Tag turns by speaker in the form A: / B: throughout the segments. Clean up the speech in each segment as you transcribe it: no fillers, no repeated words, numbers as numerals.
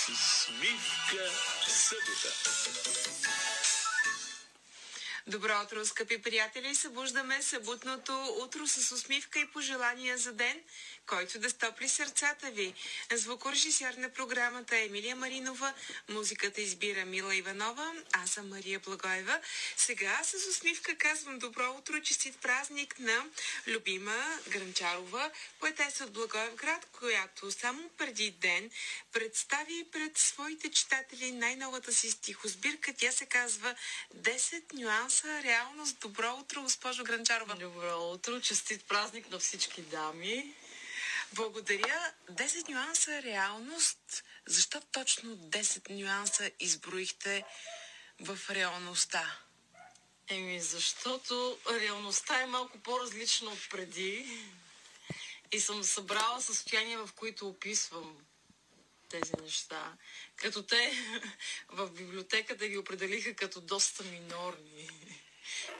A: с усмивка събота.
B: Добро утро, скъпи приятели! Събуждаме съботното утро с усмивка и пожелания за ден, който да стопли сърцата ви. Звукорежисьор на програмата е Емилия Маринова, музиката избира Мила Иванова, аз съм Мария Благоева. Сега с усмивка казвам добро утро, честит празник на Любима Гранчарова, поетеса от Благоевград, която само преди ден представи пред своите читатели най-новата си стихосбирка. Тя се казва 10 нюанса реалност. Добро утро, госпожо Гранчарова.
C: Добро утро, честит празник на всички дами.
B: Благодаря. 10 нюанса реалност. Защо точно 10 нюанса изброихте в реалността?
C: Защото реалността е малко по-различна от преди и съм събрала състояния, в които описвам тези неща. Като те в библиотеката ги определиха като доста минорни.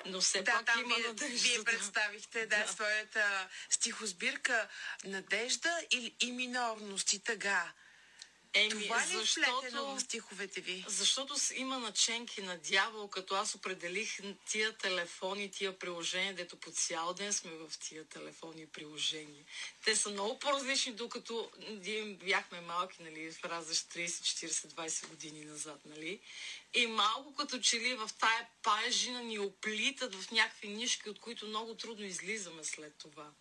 C: Но все пак има надежда.
B: Вие представихте своята стихосбирка надежда и минорност и тъга. Това ли е вплетено в стиховете ви?
C: Защото има наченки на дявол, като аз определих тия телефони, тия приложения, дето по цял ден сме в тия телефони и приложения. Те са много по-различни, докато бяхме малки, нали, в различ 30, 40, 20 години назад, нали. И малко като че ли в тая паежина ни оплитат в някакви нишки, от които много трудно излизаме след това.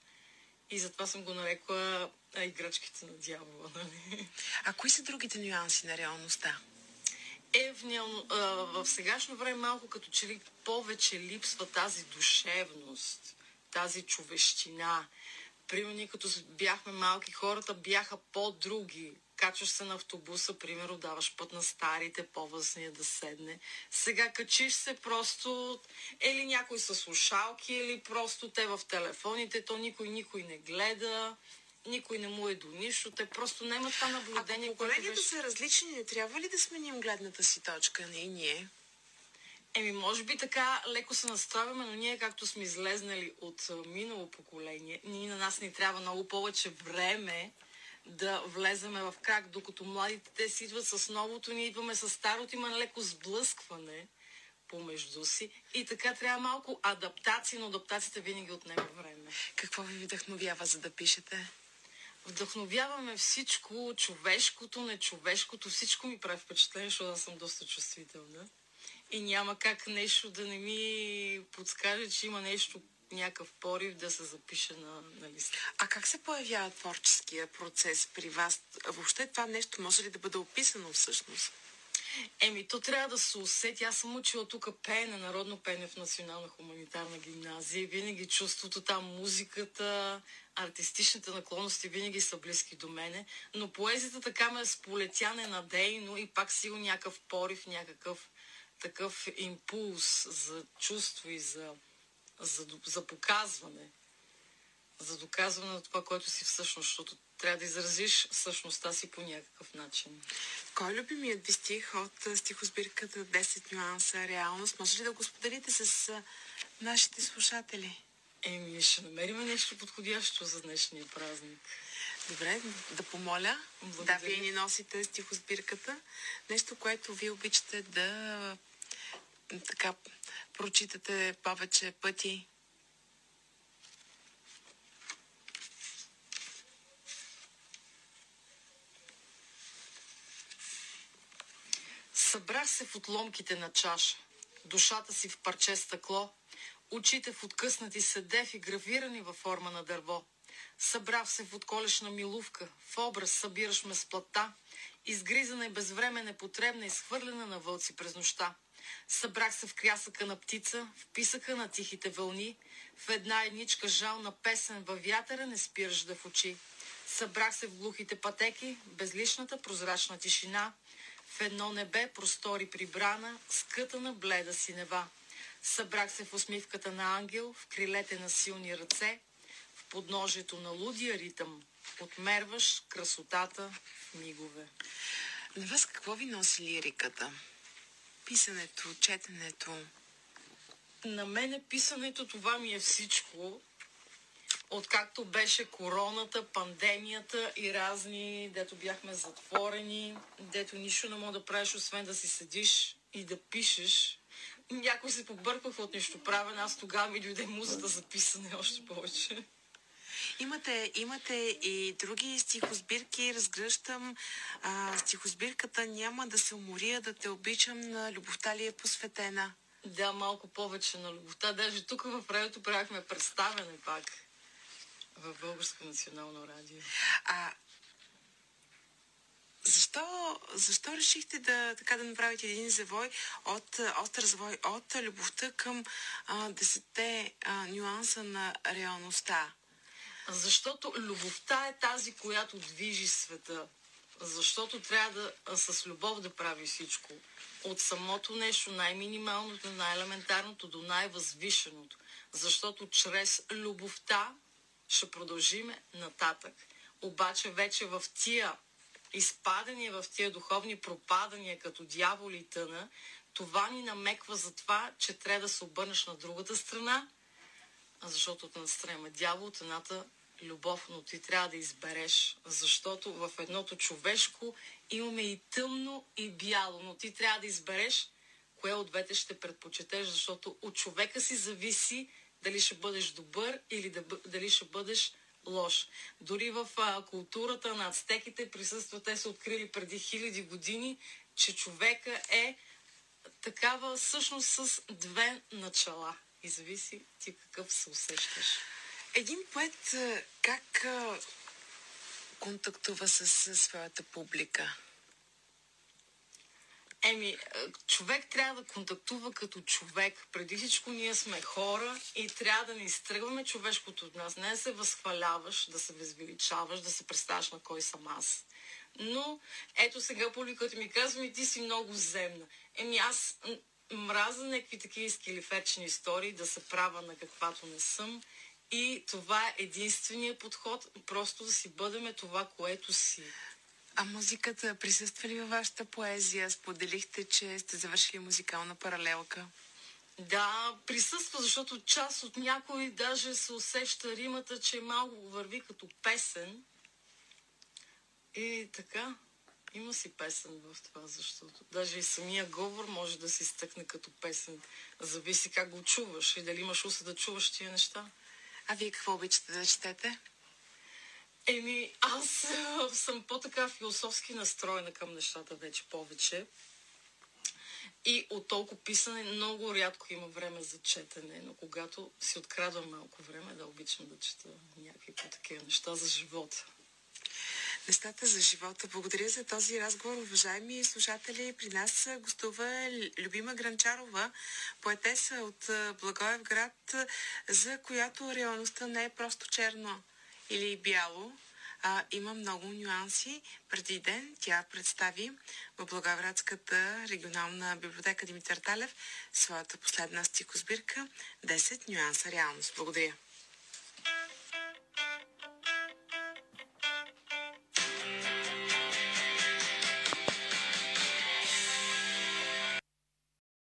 C: И затова съм го нарекла играчките на дявола, нали?
B: А кои са другите нюанси на реалността?
C: В сегашно време малко като че ли повече липсва тази душевност, тази човещина. Примерно, като бяхме малки, хората бяха по-други. Качваш се на автобуса, примерно, даваш път на старите, по-възния да седне. Сега качиш се просто, или някой със слушалки, или просто те в телефоните, то никой не гледа, никой не му е до нищо, те просто нямат това наблюдение.
B: Ако поколенията са различни, не трябва ли да сменим гледната си точка, не и ние?
C: Може би така леко се настроиваме, но ние, както сме излезнали от минало поколение, на нас ни трябва много повече време да влеземе в крак, докато младите те си идват с новото, ние идваме с старото, има леко сблъскване помежду си и така трябва малко адаптация, но адаптацията винаги отнема време.
B: Какво ви вдъхновява, за да пишете?
C: Вдъхновяваме всичко, човешкото, нечовешкото, всичко ми прави впечатление, защото аз съм доста чувствителна и няма как нещо да не ми подскаже, че има нещо, някакъв порив да се запише на листа.
B: А как се появява творческия процес при вас? Въобще това нещо може ли да бъде описано всъщност?
C: То трябва да се усети. Аз съм учила тук пеене, народно пеене в Национална хуманитарна гимназия. Винаги чувството там, музиката, артистичните наклонности винаги са близки до мене. Но поезията така ме сполетя ненадейно и пак сигурно някакъв порив, някакъв такъв импулс за чувство и за показване. За доказване на това, което си всъщност, защото трябва да изразиш същността си по някакъв начин.
B: Кой е любимият ви стих от стихосбирката 10 нюанса реалност? Може ли да го споделите с нашите слушатели?
C: Ще намерим нещо подходящо за днешния празник.
B: Добре, да помоля.
C: Благодаря.
B: Да, вие ни носите стихосбирката. Нещо, което вие обичате да така прочитате повече пъти.
C: Събрах се в отломките на чаша, душата си в парче стъкло, очите в откъснати седев и гравирани във форма на дърво. Събрах се в отколешна милувка, в образ събираш ме с плата, изгризана и безвреме непотребна, изхвърлена на вълци през нощта. Събрах се в крясъка на птица, в писъка на тихите вълни, в една едничка жална песен във вятъра не спираш да в очи. Събрах се в глухите пътеки, безличната прозрачна тишина, в едно небе простори прибрана, скътана бледа синева. Събрах се в усмивката на ангел, в крилете на силни ръце, в подножието на лудия ритъм. Отмерваш красотата в мигове.
B: На вас какво ви носи лириката? Писането, четенето?
C: На мене писането това ми е всичко. Откакто беше короната, пандемията и разни, дето бяхме затворени, дето нищо не мога да правиш, освен да си седиш и да пишеш. Някой се побъркваха от нещо правен, аз тогава ми дойде музата за писане още повече.
B: Имате и други стихосбирки, разгръщам. Стихосбирката "Няма да се уморя да те обичам" на любовта ли е посветена?
C: Да, малко повече на любовта. Даже тук в радиото правихме представяне пак в Българско национално радио.
B: Защо решихте да направите един завой остър завой от любовта към 10 нюанса на реалността?
C: Защото любовта е тази, която движи света. Защото трябва с любов да прави всичко. От самото нещо, най-минималното, най-елементарното до най-възвишеното. Защото чрез любовта ще продължиме нататък. Обаче вече в тия изпадания, в тия духовни пропадания, като дяволи и тъна, това ни намеква за това, че трябва да се обърнеш на другата страна, защото от едната страна има дявол, от едната любов, но ти трябва да избереш, защото в едното човешко имаме и тъмно, и бяло, но ти трябва да избереш кое от двете ще предпочетеш, защото от човека си зависи дали ще бъдеш добър или дали ще бъдеш лош. Дори в културата на ацтеките присъства, те са открили преди 1000 години, че човека е такава същност с две начала. И зависи ти какъв се усещаш.
B: Един поет как контактува с своята публика?
C: Човек трябва да контактува като човек. Преди всичко ние сме хора и трябва да не изтръгваме човешкото от нас. Не да се възхваляваш, да се възвеличаваш, да се представяш на кой съм аз. Но ето сега публиката ми казва: ти си много земна. Аз мразя някакви такива изкилиферчени истории, да се правя на каквато не съм. И това е единствения подход, просто да си бъдеме това, което си.
B: А музиката присъства ли във вашата поезия? Споделихте, че сте завършили музикална паралелка.
C: Да, присъства, защото част от някой даже се усеща римата, че малко върви като песен. И така, има си песен в това, защото даже и самия говор може да се изтъкне като песен. Зависи как го чуваш и дали имаш уса да чуваш тия неща.
B: А вие какво обичате да четете?
C: Аз съм по-така философски настроена към нещата вече повече. И от толкова писане много рядко има време за четене, но когато си открадвам малко време, да обичам да чета някакви по-такива неща за живота.
B: Нещата за живота. Благодаря за този разговор, уважаеми слушатели. При нас гостува Любима Гранчарова, поетеса от Благоевград, за която реалността не е просто черно или бяло, а има много нюанси. Преди ден тя представи в Благоевградската регионална библиотека Димитър Талев своята последна стихосбирка "10 нюанса реалност". Благодаря.